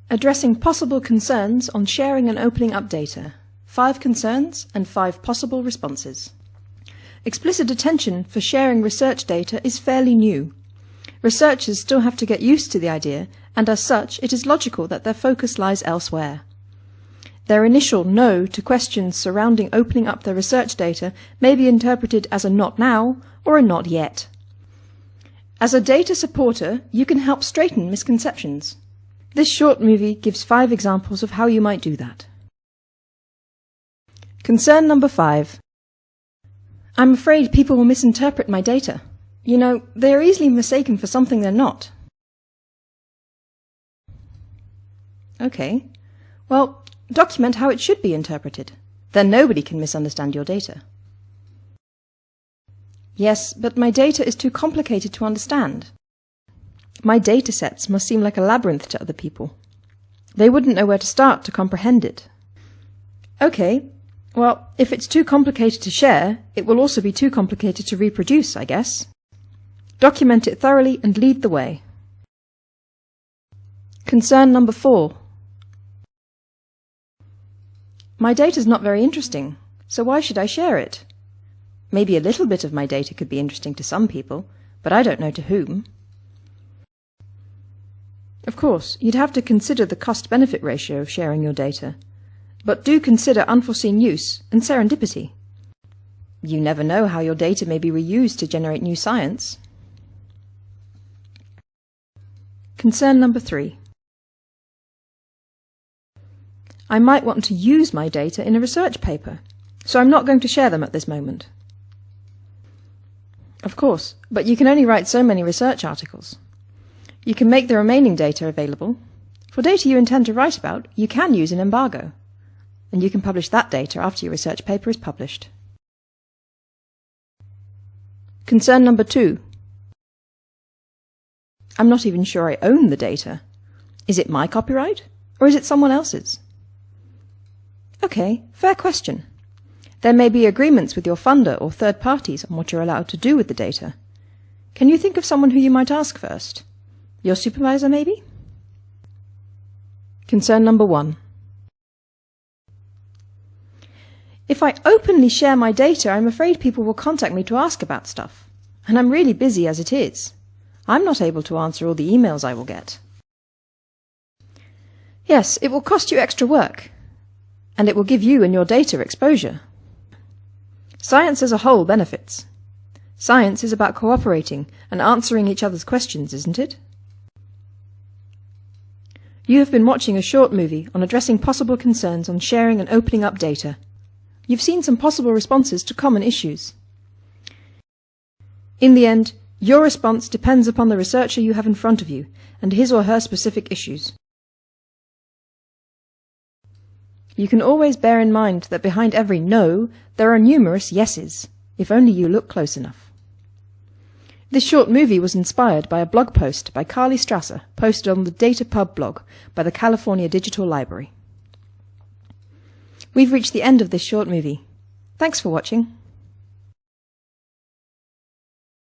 Addressing possible concerns on sharing and opening up data. 5 concerns and 5 possible responses. Explicit attention for sharing research data is fairly new. Researchers still have to get used to the idea, and as such, it is logical that their focus lies elsewhere. Their initial no to questions surrounding opening up their research data may be interpreted as a not now or a not yet. As a data supporter, you can help straighten misconceptions. This short movie gives 5 examples of how you might do that. Concern number 5. I'm afraid people will misinterpret my data. You know, they are easily mistaken for something they're not. Okay, well, document how it should be interpreted. Then nobody can misunderstand your data. Yes, but my data is too complicated to understand. My data sets must seem like a labyrinth to other people. They wouldn't know where to start to comprehend it. Okay, well, if it's too complicated to share, it will also be too complicated to reproduce, I guess. Document it thoroughly and lead the way. Concern number 4. My data's not very interesting, so why should I share it? Maybe a little bit of my data could be interesting to some people, but I don't know to whom. Of course, you'd have to consider the cost-benefit ratio of sharing your data, but do consider unforeseen use and serendipity. You never know how your data may be reused to generate new science. Concern number 3. I might want to use my data in a research paper, so I'm not going to share them at this moment. Of course, but you can only write so many research articles. You can make the remaining data available. For data you intend to write about, you can use an embargo, and you can publish that data after your research paper is published. Concern number 2. I'm not even sure I own the data. Is it my copyright, or is it someone else's? Okay, fair question. There may be agreements with your funder or third parties on what you're allowed to do with the data. Can you think of someone who you might ask first? Your supervisor, maybe? Concern number 1. If I openly share my data, I'm afraid people will contact me to ask about stuff, and I'm really busy as it is. I'm not able to answer all the emails I will get. Yes, it will cost you extra work, and it will give you and your data exposure. Science as a whole benefits. Science is about cooperating and answering each other's questions, isn't it? You have been watching a short movie on addressing possible concerns on sharing and opening up data. You've seen some possible responses to common issues. In the end, your response depends upon the researcher you have in front of you and his or her specific issues. You can always bear in mind that behind every no, there are numerous yeses, if only you look close enough. This short movie was inspired by a blog post by Carly Strasser, posted on the DataPub blog by the California Digital Library. We've reached the end of this short movie. Thanks for watching.